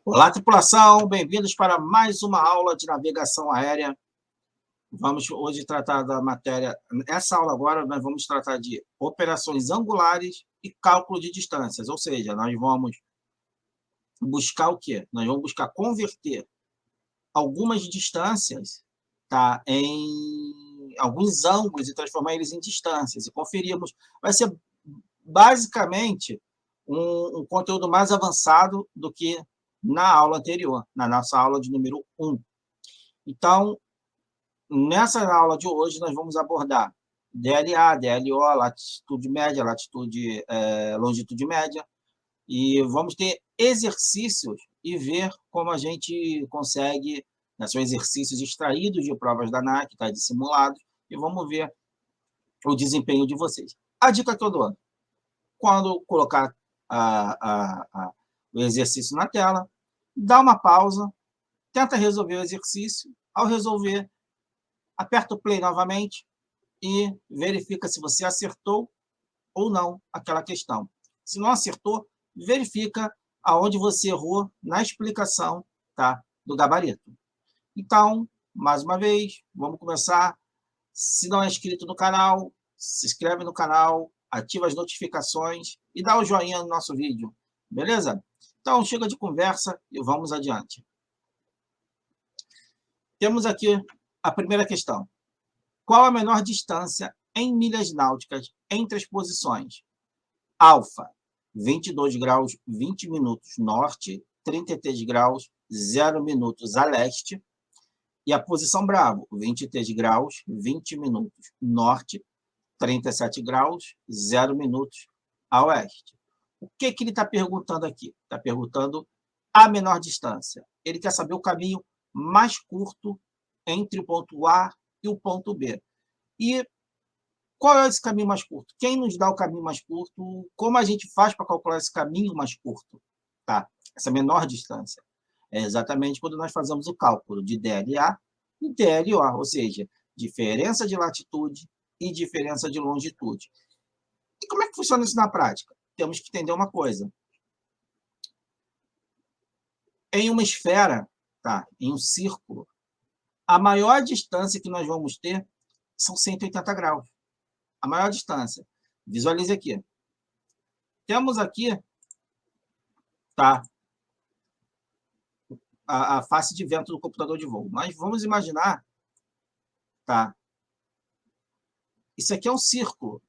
Olá, tripulação, bem-vindos para mais uma aula de navegação aérea. Vamos hoje tratar da matéria, nessa aula agora nós vamos tratar de operações angulares e cálculo de distâncias, ou seja, nós vamos buscar o quê? Nós vamos buscar converter algumas distâncias, tá, em alguns ângulos e transformar eles em distâncias, e conferirmos. Vai ser basicamente um conteúdo mais avançado do que na aula anterior, na nossa aula de número 1. Então, nessa aula de hoje, nós vamos abordar DLA, DLO, latitude média, latitude, longitude média, e vamos ter exercícios e ver como a gente consegue, né, são exercícios extraídos de provas da ANAC, tá, de simulados, e vamos ver o desempenho de vocês. A dica que eu dou: quando colocar o exercício na tela, dá uma pausa, tenta resolver o exercício. Ao resolver, aperta o play novamente e verifica se você acertou ou não aquela questão. Se não acertou, verifica aonde você errou na explicação, tá, do gabarito. Então, mais uma vez, vamos começar. Se não é inscrito no canal, se inscreve no canal, ativa as notificações e dá o joinha no nosso vídeo, beleza? Então, chega de conversa e vamos adiante. Temos aqui a primeira questão. Qual a menor distância em milhas náuticas entre as posições? Alfa, 22 graus, 20 minutos norte, 33 graus, 0 minutos a leste. E a posição Bravo, 23 graus, 20 minutos norte, 37 graus, 0 minutos a oeste. O que ele está perguntando aqui? Está perguntando a menor distância. Ele quer saber o caminho mais curto entre o ponto A e o ponto B. E qual é esse caminho mais curto? Quem nos dá o caminho mais curto? Como a gente faz para calcular esse caminho mais curto? Tá? Essa menor distância. É exatamente quando nós fazemos o cálculo de DLA e DLO, ou seja, diferença de latitude e diferença de longitude. E como é que funciona isso na prática? Temos que entender uma coisa. Em uma esfera, tá, em um círculo, a maior distância que nós vamos ter são 180 graus. A maior distância. Visualize aqui. Temos aqui, tá, a face de vento do computador de voo. Mas vamos imaginar, tá, isso aqui é um círculo.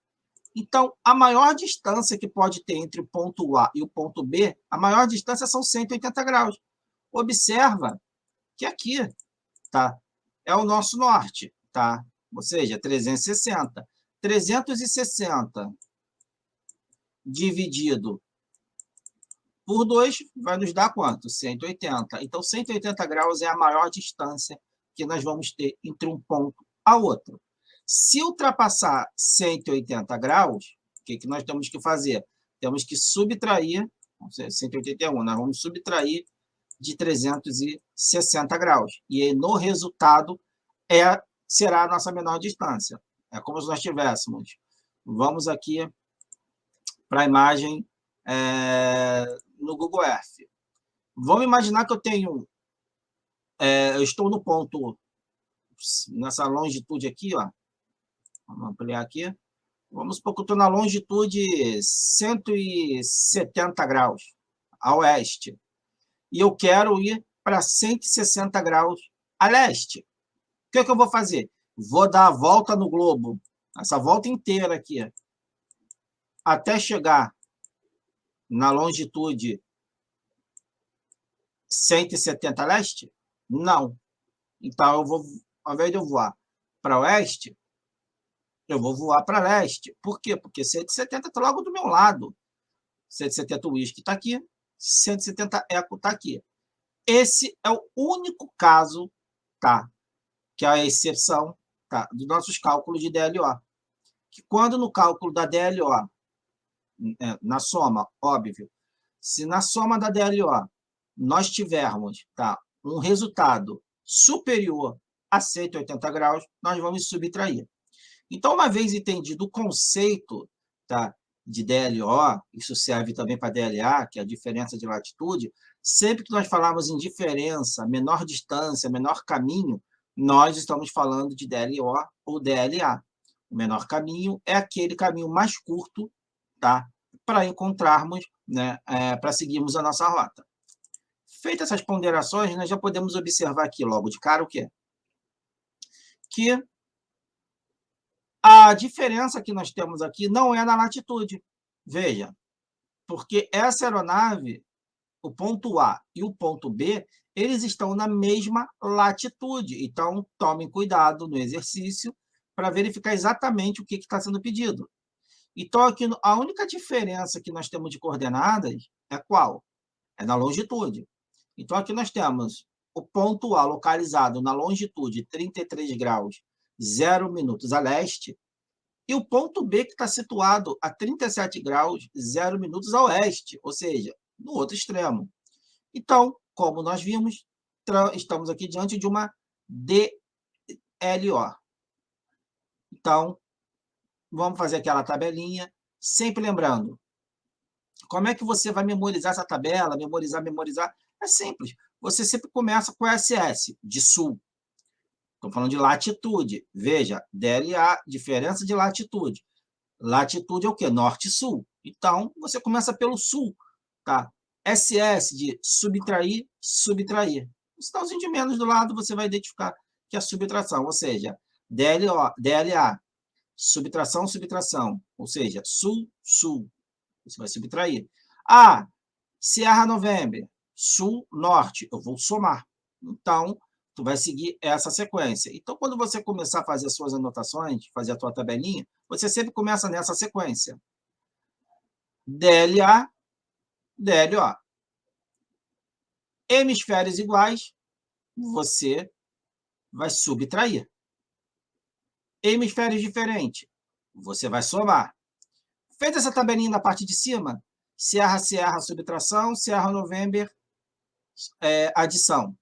Então, a maior distância que pode ter entre o ponto A e o ponto B, a maior distância são 180 graus. Observa que aqui, tá, é o nosso norte, tá? Ou seja, 360. 360 dividido por 2 vai nos dar quanto? 180. Então, 180 graus é a maior distância que nós vamos ter entre um ponto a outro. Se ultrapassar 180 graus, o que nós temos que fazer? Temos que subtrair, 181, nós vamos subtrair de 360 graus. E aí, no resultado, será a nossa menor distância. É como se nós tivéssemos. Vamos aqui para a imagem no Google Earth. Vamos imaginar que eu tenho... eu estou no ponto... nessa longitude aqui, ó. Vamos ampliar aqui. Vamos supor que eu estou na longitude 170 graus a oeste. E eu quero ir para 160 graus a leste. O que eu vou fazer? Vou dar a volta no globo, essa volta inteira aqui, até chegar na longitude 170 a leste? Não. Então, eu vou, ao invés de eu voar para oeste, eu vou voar para leste. Por quê? Porque 170 está logo do meu lado. 170 Whisky está aqui, 170 Eco está aqui. Esse é o único caso, tá, que é a exceção, tá, dos nossos cálculos de DLO. Que quando no cálculo da DLO, na soma, óbvio, se na soma da DLO nós tivermos, tá, um resultado superior a 180 graus, nós vamos subtrair. Então, uma vez entendido o conceito, tá, de DLO, isso serve também para DLA, que é a diferença de latitude, sempre que nós falamos em diferença, menor distância, menor caminho, nós estamos falando de DLO ou DLA. O menor caminho é aquele caminho mais curto, tá? Para encontrarmos, né, para seguirmos a nossa rota. Feitas essas ponderações, nós já podemos observar aqui logo de cara o quê? Que a diferença que nós temos aqui não é na latitude. Veja, porque essa aeronave, o ponto A e o ponto B, eles estão na mesma latitude. Então, tomem cuidado no exercício para verificar exatamente o que está sendo pedido. Então, aqui, a única diferença que nós temos de coordenadas é qual? É na longitude. Então, aqui nós temos o ponto A localizado na longitude 33 graus, 0 minutos a leste, e o ponto B que está situado a 37 graus, 0 minutos a oeste, ou seja, no outro extremo. Então, como nós vimos, estamos aqui diante de uma DLO. Então, vamos fazer aquela tabelinha, sempre lembrando. Como é que você vai memorizar essa tabela? Memorizar? É simples. Você sempre começa com SS, de sul. Estou falando de latitude. Veja, DLA, diferença de latitude. Latitude é o quê? Norte e sul. Então, você começa pelo sul, tá? SS de subtrair, subtrair. O sinalzinho de menos do lado, você vai identificar que é subtração, ou seja, DLO, DLA, subtração, subtração, ou seja, sul, sul. Você vai subtrair. Ah, Sierra November, sul, norte, eu vou somar. Então, tu vai seguir essa sequência. Então, quando você começar a fazer as suas anotações, fazer a tua tabelinha, você sempre começa nessa sequência. DLA, DLO. Hemisférios iguais, você vai subtrair. Hemisférios diferentes, você vai somar. Fez essa tabelinha na parte de cima? Sierra, Sierra, subtração, Sierra, November, adição.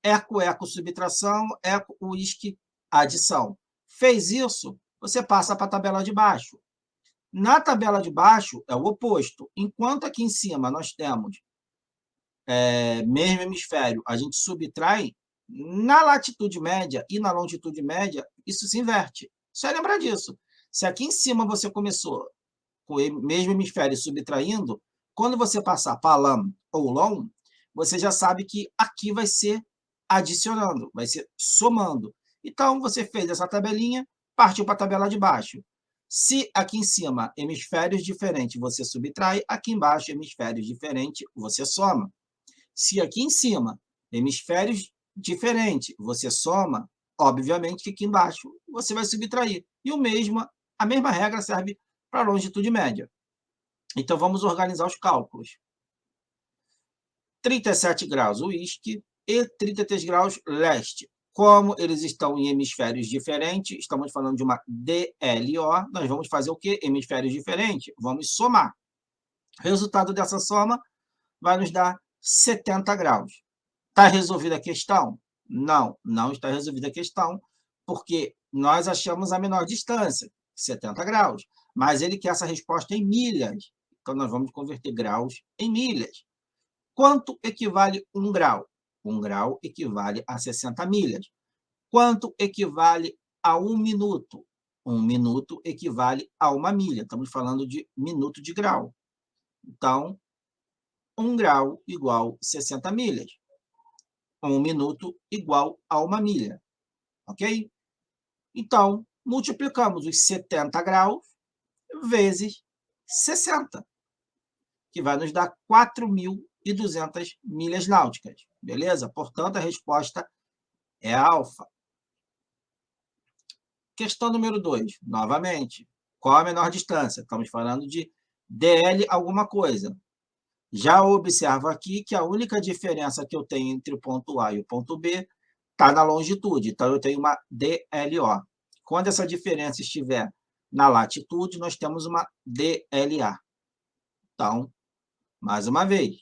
Eco, eco, subtração, eco, uísque, adição. Fez isso, você passa para a tabela de baixo. Na tabela de baixo é o oposto. Enquanto aqui em cima nós temos mesmo hemisfério, a gente subtrai, na latitude média e na longitude média, isso se inverte. Só lembrar disso. Se aqui em cima você começou com o mesmo hemisfério subtraindo, quando você passar para LAM ou LOM, você já sabe que aqui vai ser adicionando, vai ser somando. Então, você fez essa tabelinha, partiu para a tabela de baixo. Se aqui em cima, hemisférios diferentes, você subtrai, aqui embaixo, hemisférios diferentes, você soma. Se aqui em cima, hemisférios diferentes, você soma, obviamente que aqui embaixo você vai subtrair. E a mesma regra serve para a longitude média. Então, vamos organizar os cálculos. 37 graus uísque e 33 graus leste. Como eles estão em hemisférios diferentes, estamos falando de uma DLO, nós vamos fazer o quê? Hemisférios diferentes. Vamos somar. Resultado dessa soma vai nos dar 70 graus. Está resolvida a questão? Não, não está resolvida a questão, porque nós achamos a menor distância, 70 graus, mas ele quer essa resposta em milhas. Então, nós vamos converter graus em milhas. Quanto equivale 1 grau? 1 grau equivale a 60 milhas. Quanto equivale a 1 minuto? 1 minuto equivale a 1 milha. Estamos falando de minuto de grau. Então, 1 grau igual 60 milhas. 1 minuto igual a 1 milha. Ok? Então, multiplicamos os 70 graus vezes 60, que vai nos dar 4.200 milhas náuticas. Beleza? Portanto, a resposta é alfa. Questão número 2, novamente. Qual a menor distância? Estamos falando de DL alguma coisa. Já observo aqui que a única diferença que eu tenho entre o ponto A e o ponto B está na longitude. Então, eu tenho uma DLO. Quando essa diferença estiver na latitude, nós temos uma DLA. Então, mais uma vez,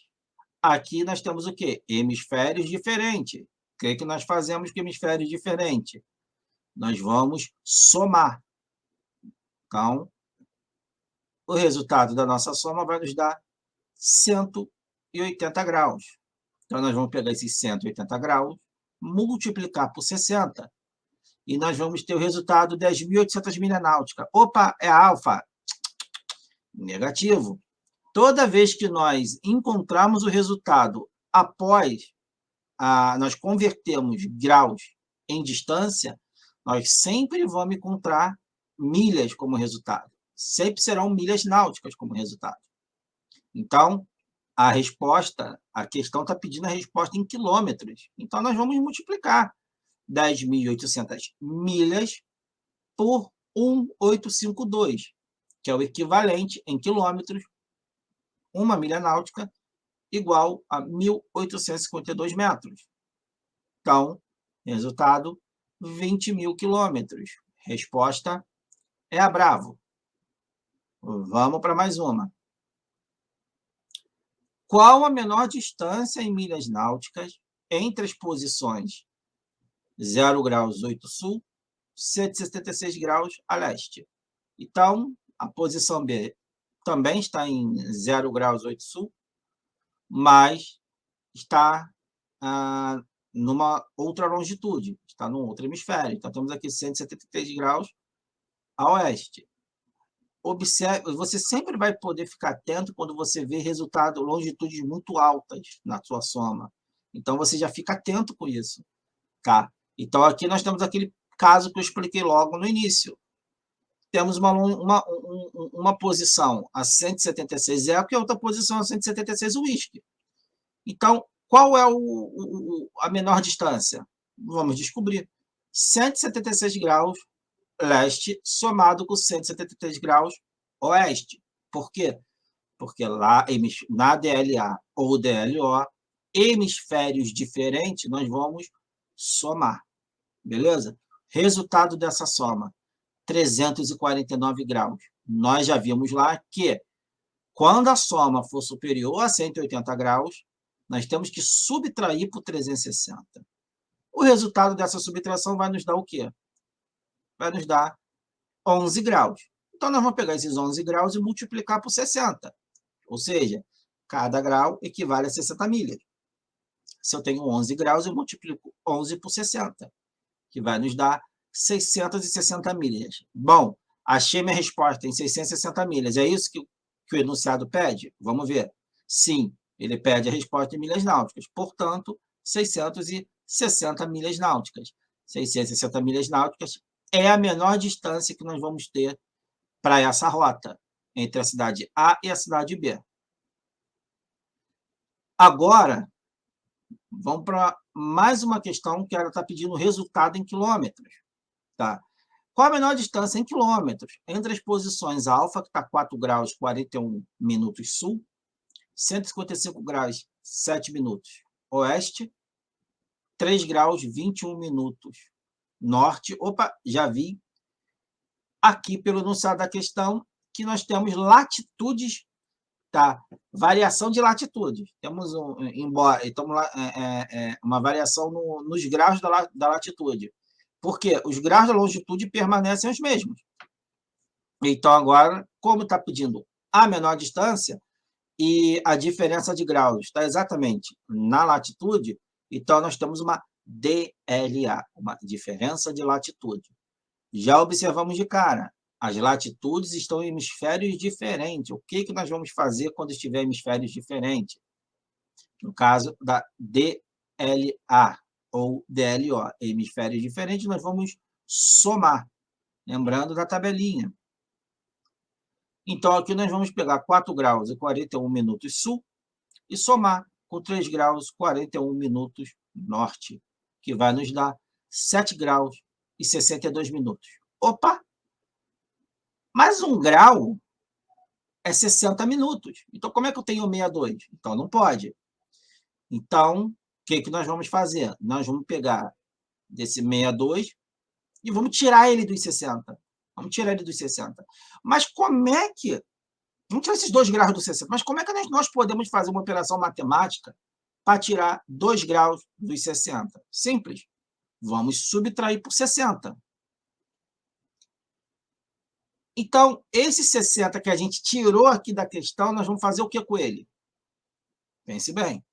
aqui nós temos o quê? Hemisférios diferentes. O que nós fazemos com hemisférios diferentes? Nós vamos somar. Então, o resultado da nossa soma vai nos dar 180 graus. Então, nós vamos pegar esses 180 graus, multiplicar por 60, e nós vamos ter o resultado 10.800 milhas náuticas. Opa, é alfa. Negativo. Toda vez que nós encontramos o resultado após nós convertermos graus em distância, nós sempre vamos encontrar milhas como resultado. Sempre serão milhas náuticas como resultado. Então, a questão está pedindo a resposta em quilômetros. Então, nós vamos multiplicar 10.800 milhas por 1.852, que é o equivalente em quilômetros, uma milha náutica igual a 1.852 metros. Então, resultado, 20.000 quilômetros. Resposta é a Bravo. Vamos para mais uma. Qual a menor distância em milhas náuticas entre as posições 0 graus 8 sul, 176 graus a leste? Então, a posição B também está em 0 graus 8 sul, mas está numa outra longitude, está num outro hemisfério. Então, temos aqui 173 graus a oeste. Observe, você sempre vai poder ficar atento quando você vê resultado, longitudes muito altas na sua soma. Então, você já fica atento com isso. Tá? Então, aqui nós temos aquele caso que eu expliquei logo no início. Temos uma posição a 176 eco e outra posição a 176 uísque. Então, qual é a menor distância? Vamos descobrir. 176 graus leste somado com 173 graus oeste. Por quê? Porque lá na DLA ou DLO, hemisférios diferentes, nós vamos somar. Beleza? Resultado dessa soma, 349 graus. Nós já vimos lá que, quando a soma for superior a 180 graus, nós temos que subtrair por 360. O resultado dessa subtração vai nos dar o quê? Vai nos dar 11 graus. Então, nós vamos pegar esses 11 graus e multiplicar por 60. Ou seja, cada grau equivale a 60 milhas. Se eu tenho 11 graus, eu multiplico 11 por 60, que vai nos dar 660 milhas. Bom, achei minha resposta em 660 milhas. É isso que o enunciado pede? Vamos ver. Sim, ele pede a resposta em milhas náuticas. Portanto, 660 milhas náuticas. 660 milhas náuticas é a menor distância que nós vamos ter para essa rota, entre a cidade A e a cidade B. Agora, vamos para mais uma questão que ela está pedindo resultado em quilômetros. Tá? Qual a menor distância em quilômetros entre as posições alfa, que está 4 graus 41 minutos sul, 155 graus 7 minutos oeste, 3 graus 21 minutos norte? Opa, já vi aqui pelo enunciado da questão que nós temos latitudes, tá? Variação de latitude. Temos uma variação nos graus da latitude. Por quê? Os graus da longitude permanecem os mesmos. Então, agora, como está pedindo a menor distância e a diferença de graus está exatamente na latitude, então nós temos uma DLA, uma diferença de latitude. Já observamos de cara, as latitudes estão em hemisférios diferentes. O que nós vamos fazer quando estiver em hemisférios diferentes? No caso da DLA ou DLO, hemisférios diferentes, nós vamos somar, lembrando da tabelinha. Então, aqui nós vamos pegar 4 graus e 41 minutos sul e somar com 3 graus e 41 minutos norte, que vai nos dar 7 graus e 62 minutos. Opa! Mas 1 grau é 60 minutos. Então, como é que eu tenho 62? Então, não pode. Então, o que nós vamos fazer? Nós vamos pegar desse 62 e vamos tirar ele dos 60. Vamos tirar ele dos 60. Mas como é que... Vamos tirar esses 2 graus dos 60. Mas como é que nós podemos fazer uma operação matemática para tirar 2 graus dos 60? Simples. Vamos subtrair por 60. Então, esse 60 que a gente tirou aqui da questão, nós vamos fazer o que com ele? Pense bem.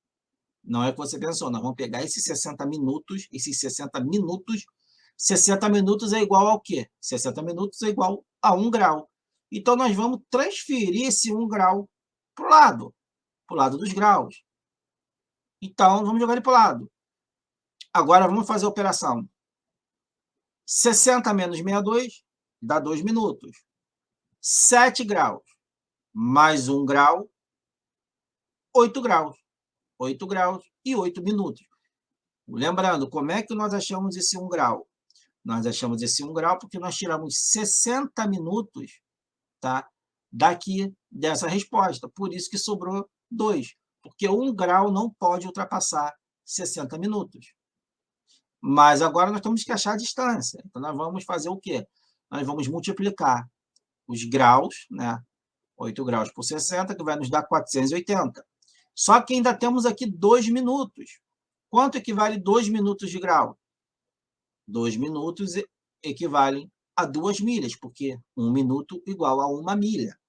Não é o que você pensou, nós vamos pegar esses 60 minutos, 60 minutos é igual ao quê? 60 minutos é igual a 1 grau. Então, nós vamos transferir esse 1 grau para o lado dos graus. Então, vamos jogar ele para o lado. Agora, vamos fazer a operação. 60 menos 62 dá 2 minutos. 7 graus mais 1 grau, 8 graus. 8 graus e 8 minutos. Lembrando, como é que nós achamos esse 1 grau? Nós achamos esse 1 grau porque nós tiramos 60 minutos, tá, daqui dessa resposta. Por isso que sobrou 2. Porque 1 grau não pode ultrapassar 60 minutos. Mas agora nós temos que achar a distância. Então, nós vamos fazer o quê? Nós vamos multiplicar os graus, né? 8 graus por 60, que vai nos dar 480. Só que ainda temos aqui 2 minutos. Quanto equivale 2 minutos de grau? 2 minutos equivalem a 2 milhas, porque 1 minuto igual a 1 milha.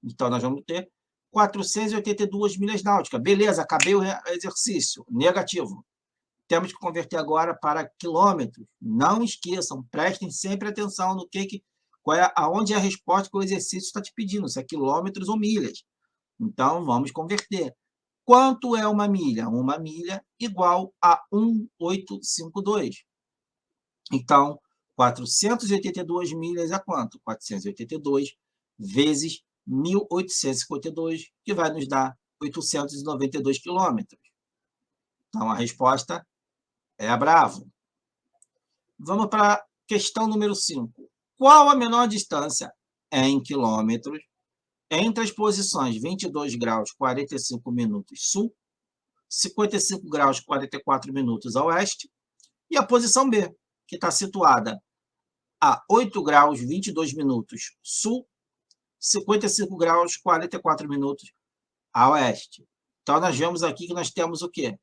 Então, nós vamos ter 482 milhas náuticas. Beleza, acabei o exercício. Negativo. Temos que converter agora para quilômetros. Não esqueçam, prestem sempre atenção no aonde é a resposta que o exercício está te pedindo, se é quilômetros ou milhas. Então, vamos converter. Quanto é 1 milha? 1 milha igual a 1,852. Então, 482 milhas é quanto? 482 vezes 1.852, que vai nos dar 892 quilômetros. Então, a resposta é a Bravo. Vamos para a questão número 5. Qual a menor distância em quilômetros entre as posições 22 graus 45 minutos sul, 55 graus 44 minutos a oeste, e a posição B, que está situada a 8 graus 22 minutos sul, 55 graus 44 minutos a oeste. Então, nós vemos aqui que nós temos o quê?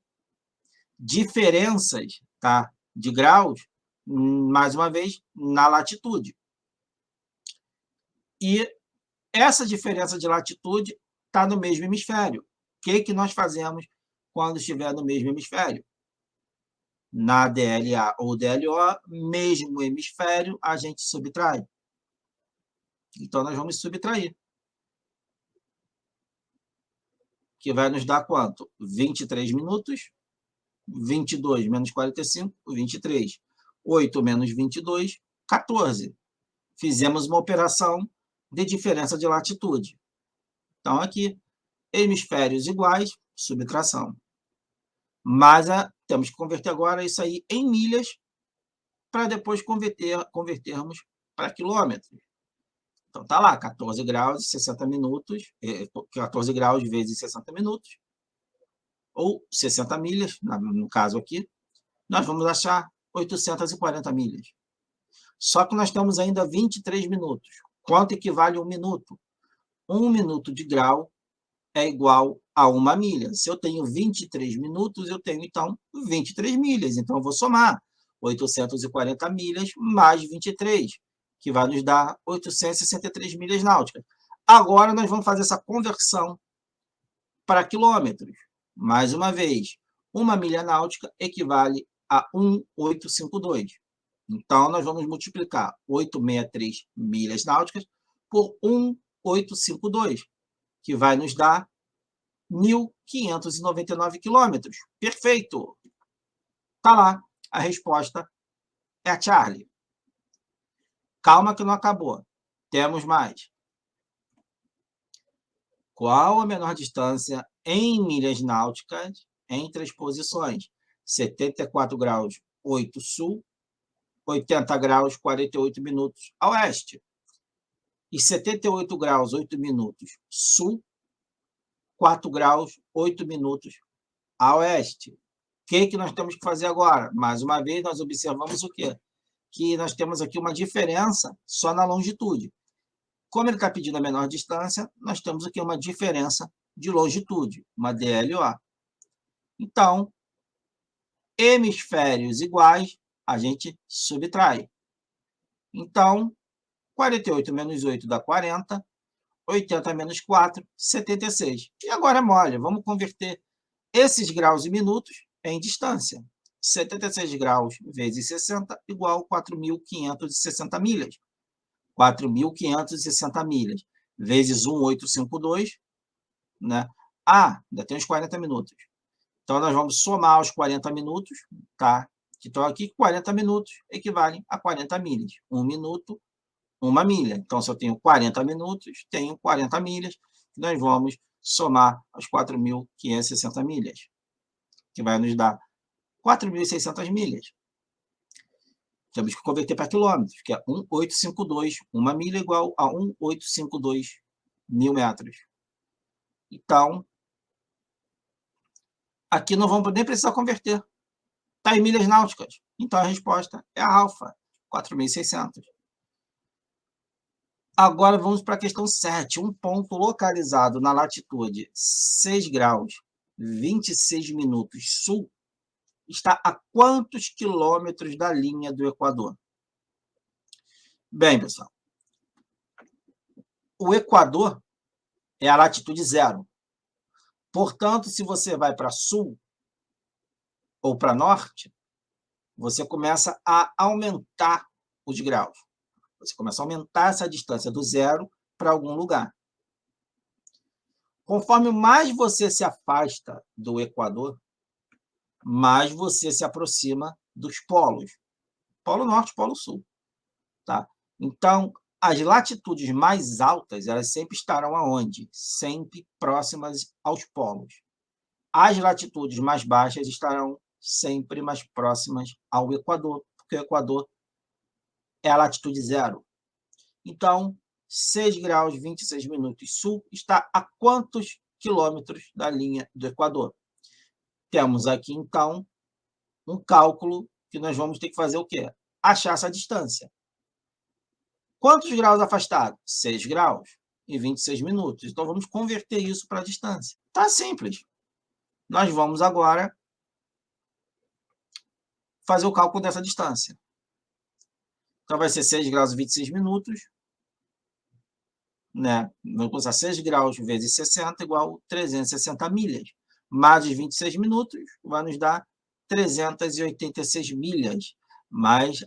Diferenças, tá, de graus, mais uma vez, na latitude. E essa diferença de latitude está no mesmo hemisfério. O que nós fazemos quando estiver no mesmo hemisfério? Na DLA ou DLO, mesmo hemisfério, a gente subtrai. Então, nós vamos subtrair. Que vai nos dar quanto? 23 minutos. 22 menos 45, 23. 8 menos 22, 14. Fizemos uma operação de diferença de latitude. Então, aqui, hemisférios iguais, subtração. Mas temos que converter agora isso aí em milhas para depois convertermos para quilômetros. Então, está lá, 14 graus e 60 minutos, 14 graus vezes 60 minutos, ou 60 milhas, no caso aqui, nós vamos achar 840 milhas. Só que nós temos ainda 23 minutos. Quanto equivale a 1 minuto? 1 minuto de grau é igual a 1 milha. Se eu tenho 23 minutos, eu tenho, então, 23 milhas. Então, eu vou somar 840 milhas mais 23, que vai nos dar 863 milhas náuticas. Agora, nós vamos fazer essa conversão para quilômetros. Mais uma vez, 1 milha náutica equivale a 1,852. Então, nós vamos multiplicar 863 milhas náuticas por 1,852, que vai nos dar 1.599 quilômetros. Perfeito! Está lá. A resposta é a Charlie. Calma que não acabou. Temos mais. Qual a menor distância em milhas náuticas entre as posições 74 graus 8 sul, 80 graus 48 minutos a oeste e 78 graus 8 minutos sul, 4 graus 8 minutos a oeste? O que nós temos que fazer agora? Mais uma vez, nós observamos o quê? Que nós temos aqui uma diferença só na longitude. Como ele está pedindo a menor distância, nós temos aqui uma diferença de longitude, uma DLO. Então, hemisférios iguais, a gente subtrai. Então, 48 menos 8 dá 40. 80 menos 4, 76. E agora é mole, vamos converter esses graus em minutos em distância. 76 graus vezes 60 igual a 4.560 milhas. 4.560 milhas vezes 1.852, né? Ainda tem os 40 minutos. Então, nós vamos somar os 40 minutos, tá? Que estão aqui, 40 minutos equivalem a 40 milhas. 1 minuto, 1 milha. Então, se eu tenho 40 minutos, tenho 40 milhas. Nós vamos somar as 4.560 milhas, que vai nos dar 4.600 milhas. Temos que converter para quilômetros, que é 1.852. 1 milha igual a 1.852 mil metros. Então, aqui não vamos nem precisar converter. Está em milhas náuticas. Então, a resposta é a alfa, 4.600. Agora, vamos para a questão 7. Um ponto localizado na latitude 6 graus, 26 minutos sul, está a quantos quilômetros da linha do Equador? Bem, pessoal, o Equador é a latitude 0. Portanto, se você vai para sul ou para norte, você começa a aumentar os graus. Você começa a aumentar essa distância do 0 para algum lugar. Conforme mais você se afasta do Equador, mais você se aproxima dos polos. Polo Norte, Polo Sul. Tá? Então, as latitudes mais altas, elas sempre estarão aonde? Sempre próximas aos polos. As latitudes mais baixas estarão sempre mais próximas ao Equador, porque o Equador é a latitude 0. Então, 6 graus, 26 minutos sul está a quantos quilômetros da linha do Equador? Temos aqui, então, um cálculo que nós vamos ter que fazer o quê? Achar essa distância. Quantos graus afastado? 6 graus e 26 minutos. Então, vamos converter isso para a distância. Tá simples. Nós vamos agora fazer o cálculo dessa distância. Então, vai ser 6 graus e 26 minutos, né? Vamos começar 6 graus vezes 60 igual a 360 milhas. Mais os 26 minutos vai nos dar 386 milhas. Mas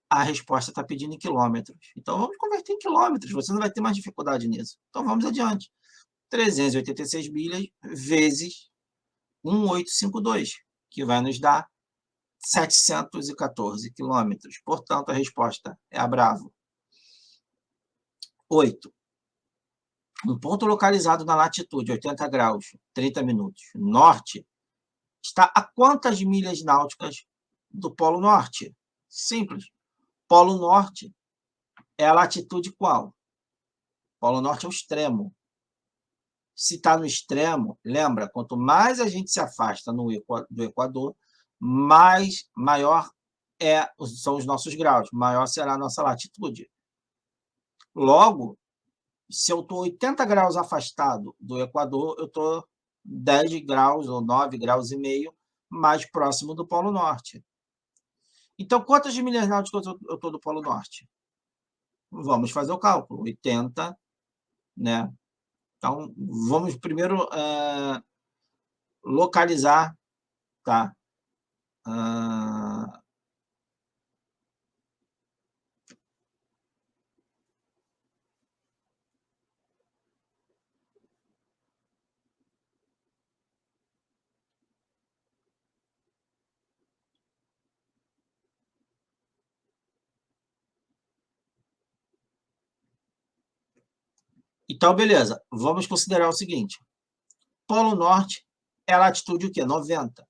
a resposta está pedindo em quilômetros. Então, vamos converter em quilômetros. Você não vai ter mais dificuldade nisso. Então, vamos adiante. 386 milhas vezes 1.852, que vai nos dar 714 quilômetros. Portanto, a resposta é a Bravo. 8. Um ponto localizado na latitude 80 graus, 30 minutos, norte, está a quantas milhas náuticas do Polo Norte? Simples. Polo Norte é a latitude qual? Polo Norte é o extremo. Se está no extremo, lembra, quanto mais a gente se afasta do Equador, maior são os nossos graus, maior será a nossa latitude. Logo, se eu estou 80 graus afastado do Equador, eu estou 10 graus ou 9 graus e meio mais próximo do Polo Norte. Então, quantas milhas náuticas eu estou do Polo Norte? Vamos fazer o cálculo. 80, né? Então, vamos primeiro localizar, tá? Então, beleza. Vamos considerar o seguinte. Polo Norte é a latitude o quê? 90.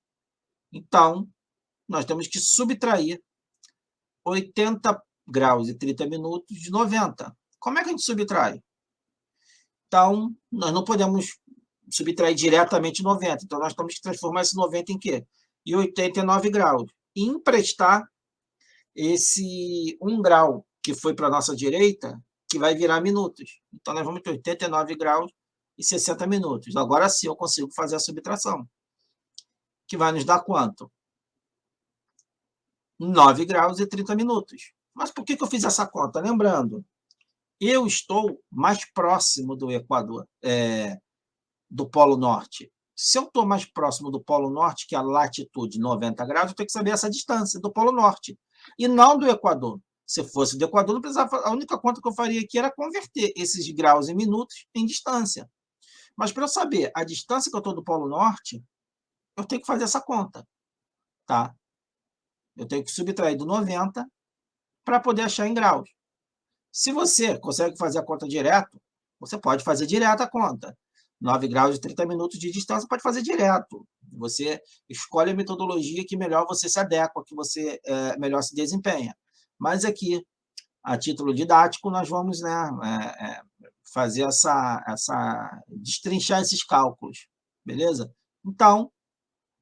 Então, nós temos que subtrair 80 graus e 30 minutos de 90. Como é que a gente subtrai? Então, nós não podemos subtrair diretamente 90. Então, nós temos que transformar esse 90 em quê? Em 89 graus. E emprestar esse 1 grau que foi para a nossa direita, que vai virar minutos. Então, nós vamos ter 89 graus e 60 minutos. Agora sim eu consigo fazer a subtração. Que vai nos dar quanto? 9 graus e 30 minutos. Mas por que eu fiz essa conta? Lembrando, eu estou mais próximo do Equador, do Polo Norte. Se eu estou mais próximo do Polo Norte, que é a latitude 90 graus, eu tenho que saber essa distância do Polo Norte, e não do Equador. Se fosse do Equador, não precisava, a única conta que eu faria aqui era converter esses graus em minutos em distância. Mas para eu saber a distância que eu estou do Polo Norte, eu tenho que fazer essa conta, tá? Eu tenho que subtrair do 90 para poder achar em graus. Se você consegue fazer a conta direto, você pode fazer direto a conta. 9 graus e 30 minutos de distância, pode fazer direto. Você escolhe a metodologia que melhor você se adequa, que você melhor se desempenha. Mas aqui, a título didático, nós vamos, né, fazer destrinchar esses cálculos, beleza? Então,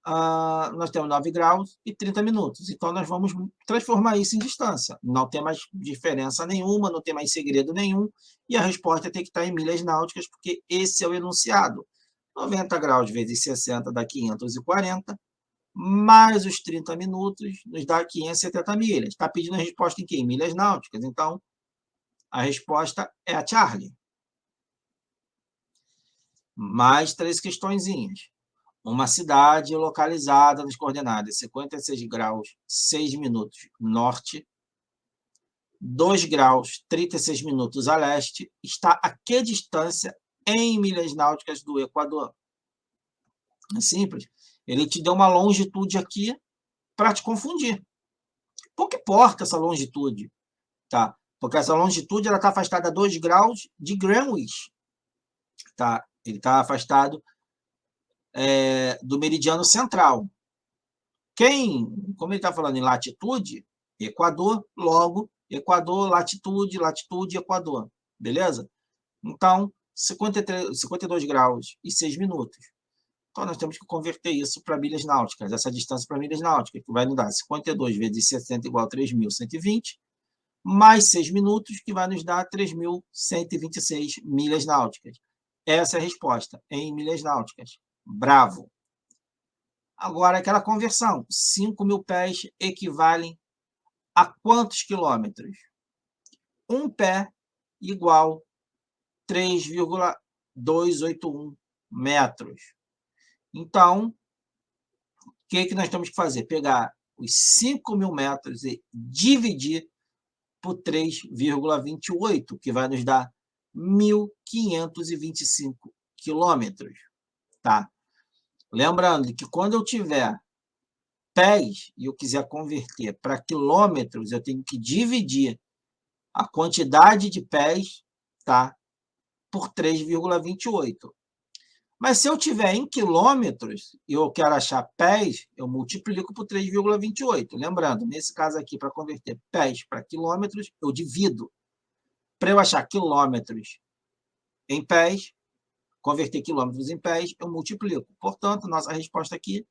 nós temos 9 graus e 30 minutos. Então, nós vamos transformar isso em distância. Não tem mais diferença nenhuma, não tem mais segredo nenhum, e a resposta tem que estar em milhas náuticas, porque esse é o enunciado. 90 graus vezes 60 dá 540, mais os 30 minutos nos dá 570 milhas. Está pedindo a resposta em quê? Em milhas náuticas. Então, a resposta é a Charlie. Mais 3 questõezinhas. Uma cidade localizada nas coordenadas 56 graus, 6 minutos norte, 2 graus, 36 minutos a leste, está a que distância em milhas náuticas do Equador? É simples. Ele te deu uma longitude aqui para te confundir. Pouco importa essa longitude, tá? Porque essa longitude está afastada a 2 graus de Greenwich. Tá? Ele está afastado do meridiano central. Como ele está falando em latitude, Equador, logo, Equador, latitude, latitude, Equador. Beleza? Então, 52 graus e 6 minutos. Então, nós temos que converter isso para milhas náuticas, essa distância para milhas náuticas, que vai nos dar 52 vezes 60 igual a 3.120, mais 6 minutos, que vai nos dar 3.126 milhas náuticas. Essa é a resposta, em milhas náuticas. Bravo! Agora, aquela conversão, 5.000 pés equivalem a quantos quilômetros? Um pé igual 3,281 metros. Então, o que nós temos que fazer? Pegar os 5.000 metros e dividir por 3,28, que vai nos dar 1.525 quilômetros. Tá? Lembrando que quando eu tiver pés e eu quiser converter para quilômetros, eu tenho que dividir a quantidade de pés, tá, por 3,28. Mas se eu tiver em quilômetros e eu quero achar pés, eu multiplico por 3,28. Lembrando, nesse caso aqui, para converter pés para quilômetros, eu divido. Para eu achar quilômetros em pés, converter quilômetros em pés, eu multiplico. Portanto, nossa resposta aqui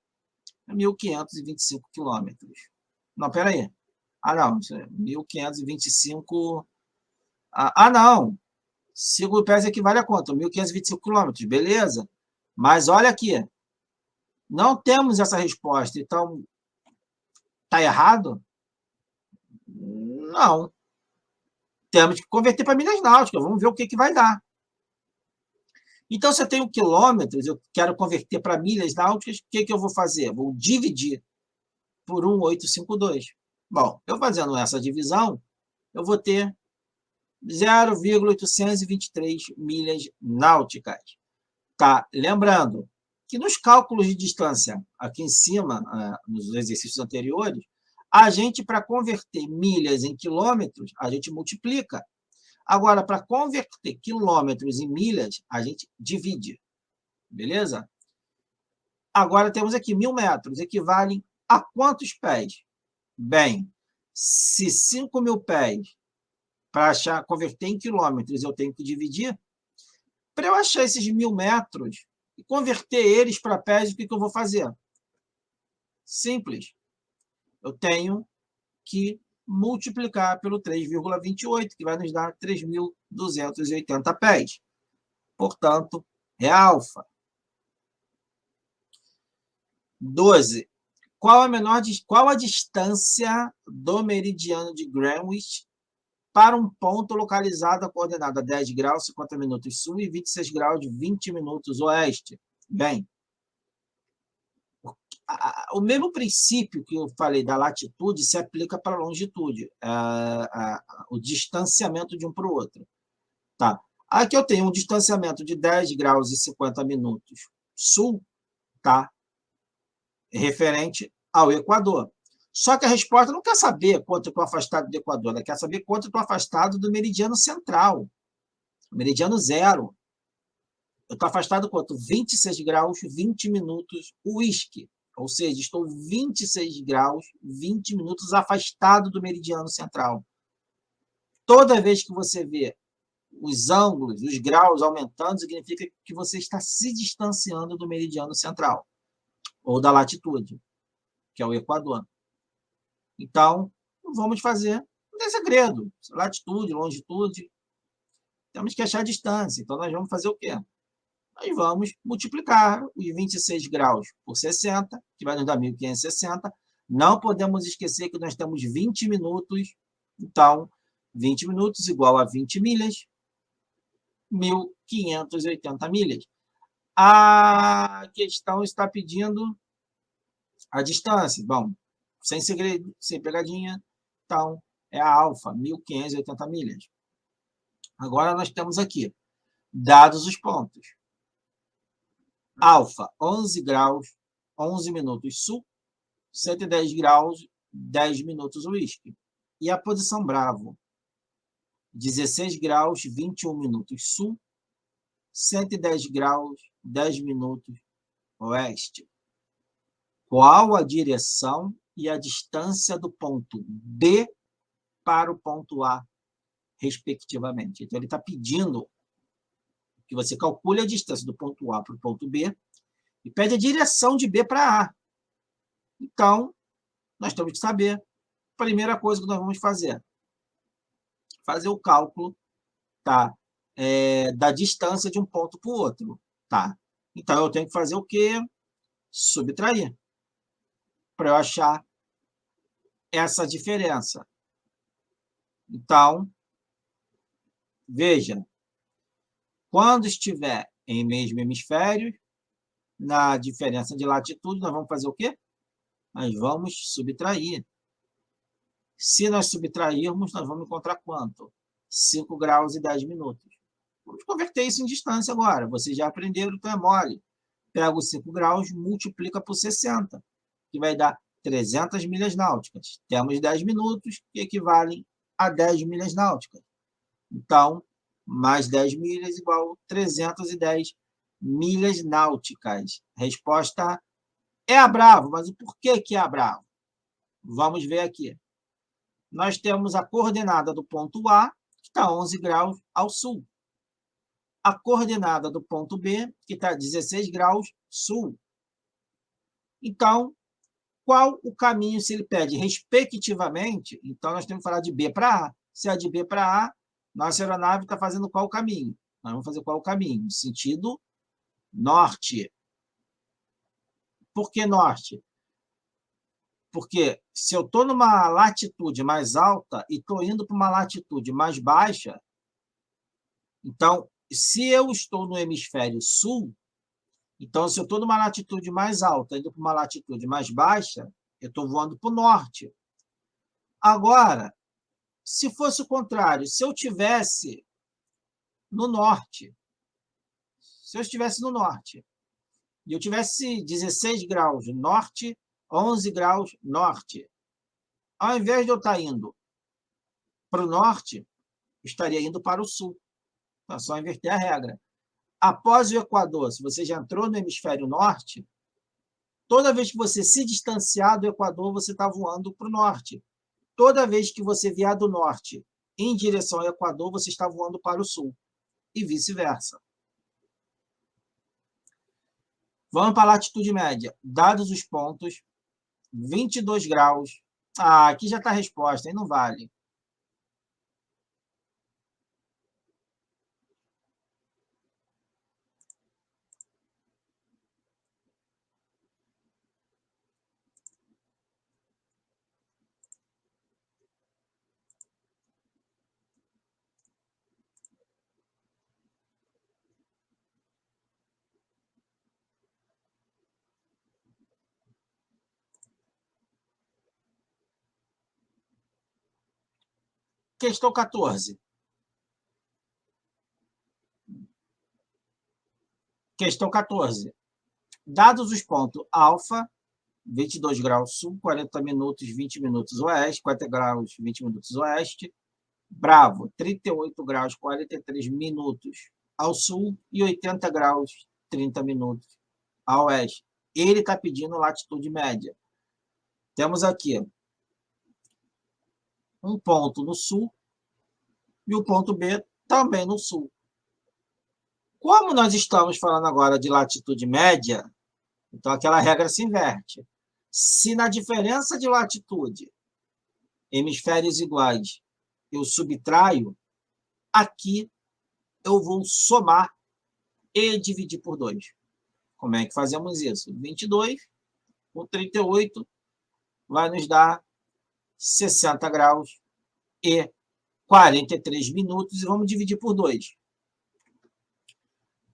é 1.525 quilômetros. Não, peraí. Não, 1.525... não. 5 pés equivale a quanto? 1.525 quilômetros, beleza? Mas olha aqui, não temos essa resposta, então está errado? Não. Temos que converter para milhas náuticas, vamos ver o que vai dar. Então, se eu tenho quilômetros, eu quero converter para milhas náuticas, o que eu vou fazer? Vou dividir por 1.852. Bom, eu fazendo essa divisão, eu vou ter 0,823 milhas náuticas. Tá? Lembrando que nos cálculos de distância, aqui em cima, nos exercícios anteriores, a gente, para converter milhas em quilômetros, a gente multiplica. Agora, para converter quilômetros em milhas, a gente divide. Beleza? Agora, temos aqui 1.000 metros, equivalem a quantos pés? Bem, se 5.000 pés, para converter em quilômetros, eu tenho que dividir, para eu achar esses 1.000 metros e converter eles para pés, o que eu vou fazer? Simples. Eu tenho que multiplicar pelo 3,28, que vai nos dar 3.280 pés. Portanto, é alfa. 12. Qual a distância do meridiano de Greenwich para um ponto localizado a coordenada 10 graus, 50 minutos sul e 26 graus, 20 minutos oeste. Bem, o mesmo princípio que eu falei da latitude se aplica para a longitude, o distanciamento de um para o outro. Tá? Aqui eu tenho um distanciamento de 10 graus e 50 minutos sul, tá? Referente ao Equador. Só que a resposta não quer saber quanto eu estou afastado do Equador, ela quer saber quanto eu estou afastado do meridiano central, meridiano zero. Eu estou afastado quanto? 26 graus, 20 minutos, uísque. Ou seja, estou 26 graus, 20 minutos afastado do meridiano central. Toda vez que você vê os ângulos, os graus aumentando, significa que você está se distanciando do meridiano central, ou da latitude, que é o Equador. Então, vamos fazer, não tem segredo, latitude, longitude, temos que achar a distância. Então, nós vamos fazer o quê? Nós vamos multiplicar os 26 graus por 60, que vai nos dar 1.560. Não podemos esquecer que nós temos 20 minutos, então, 20 minutos igual a 20 milhas, 1.580 milhas. A questão está pedindo a distância. Bom, sem segredo, sem pegadinha, então, é a alfa, 1.580 milhas. Agora nós temos aqui, dados os pontos. Alfa, 11 graus, 11 minutos sul, 110 graus, 10 minutos oeste. E a posição Bravo, 16 graus, 21 minutos sul, 110 graus, 10 minutos oeste. Qual a direção e a distância do ponto B para o ponto A, respectivamente? Então, ele está pedindo que você calcule a distância do ponto A para o ponto B e pede a direção de B para A. Então, nós temos que saber, a primeira coisa que nós vamos fazer o cálculo, tá? Da distância de um ponto para o outro. Tá? Então, eu tenho que fazer o quê? Subtrair, para eu achar essa diferença. Então, veja, quando estiver em mesmo hemisfério, na diferença de latitude, nós vamos fazer o quê? Nós vamos subtrair. Se nós subtrairmos, nós vamos encontrar quanto? 5 graus e 10 minutos. Vamos converter isso em distância agora. Vocês já aprenderam, então é mole. Pega os 5 graus, multiplica por 60, que vai dar 300 milhas náuticas. Temos 10 minutos, que equivalem a 10 milhas náuticas. Então, mais 10 milhas igual 310 milhas náuticas. Resposta é a Bravo, mas o porquê que é a Bravo? Vamos ver aqui. Nós temos a coordenada do ponto A, que está 11 graus ao sul. A coordenada do ponto B, que está 16 graus sul. Então, qual o caminho se ele pede respectivamente? Então, nós temos que falar de B para A. Se é de B para A, nossa aeronave está fazendo qual caminho? Nós vamos fazer qual caminho? Sentido norte. Por que norte? Porque se eu estou numa latitude mais alta e estou indo para uma latitude mais baixa, então, se eu estou no hemisfério sul, então, se eu estou numa latitude mais alta indo para uma latitude mais baixa, eu estou voando para o norte. Agora, se fosse o contrário, se eu estivesse no norte, e eu tivesse 16 graus norte, 11 graus norte, ao invés de eu estar indo para o norte, estaria indo para o sul. Então, é só inverter a regra. Após o Equador, se você já entrou no hemisfério norte, toda vez que você se distanciar do Equador, você está voando para o norte. Toda vez que você vier do norte em direção ao Equador, você está voando para o sul. E vice-versa. Vamos para a latitude média. Dados os pontos, 22 graus. Ah, aqui já está a resposta, aí não vale. Questão 14. Questão 14. Dados os pontos alfa, 22 graus sul, 40 minutos, 20 minutos oeste, 40 graus, 20 minutos oeste. Bravo, 38 graus, 43 minutos ao sul e 80 graus, 30 minutos ao oeste. Ele está pedindo latitude média. Temos aqui um ponto no sul e o ponto B também no sul. Como nós estamos falando agora de latitude média, então aquela regra se inverte. Se na diferença de latitude, hemisférios iguais, eu subtraio, aqui eu vou somar e dividir por 2. Como é que fazemos isso? 22 com 38 vai nos dar 60 graus e 43 minutos, e vamos dividir por 2.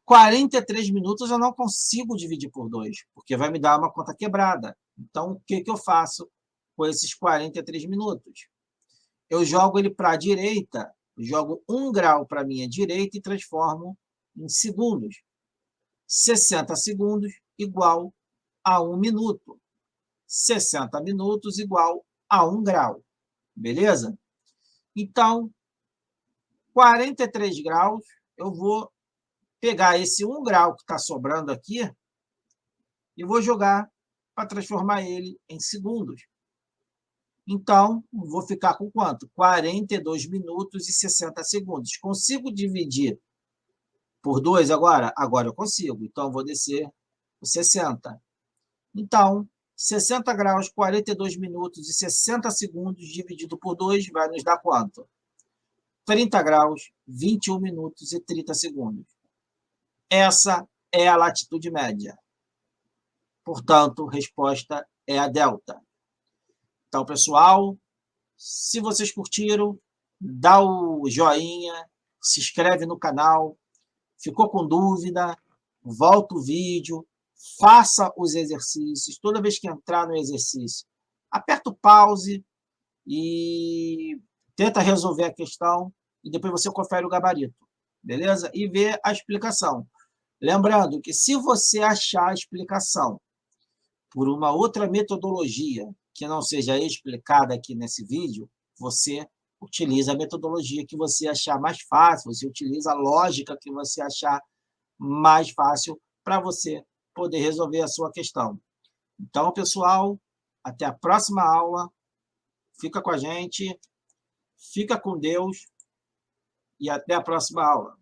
43 minutos eu não consigo dividir por 2, porque vai me dar uma conta quebrada. Então, o que eu faço com esses 43 minutos? Eu jogo ele para a direita, jogo 1 grau para a minha direita e transformo em segundos. 60 segundos igual a 1 minuto. 60 minutos igual a 1 grau. Beleza? Então, 43 graus, eu vou pegar esse 1 grau que está sobrando aqui e vou jogar para transformar ele em segundos. Então, vou ficar com quanto? 42 minutos e 60 segundos. Consigo dividir por 2 agora? Agora eu consigo. Então, eu vou descer os 60. Então, 60 graus, 42 minutos e 60 segundos dividido por 2 vai nos dar quanto? 30 graus, 21 minutos e 30 segundos. Essa é a latitude média. Portanto, a resposta é a delta. Então, pessoal, se vocês curtiram, dá o joinha, se inscreve no canal. Ficou com dúvida? Volta o vídeo, faça os exercícios. Toda vez que entrar no exercício, aperta o pause e tenta resolver a questão e depois você confere o gabarito, beleza? E vê a explicação. Lembrando que se você achar a explicação por uma outra metodologia que não seja explicada aqui nesse vídeo, você utiliza a metodologia que você achar mais fácil, você utiliza a lógica que você achar mais fácil para você poder resolver a sua questão. Então, pessoal, até a próxima aula. Fica com a gente, fica com Deus e até a próxima aula.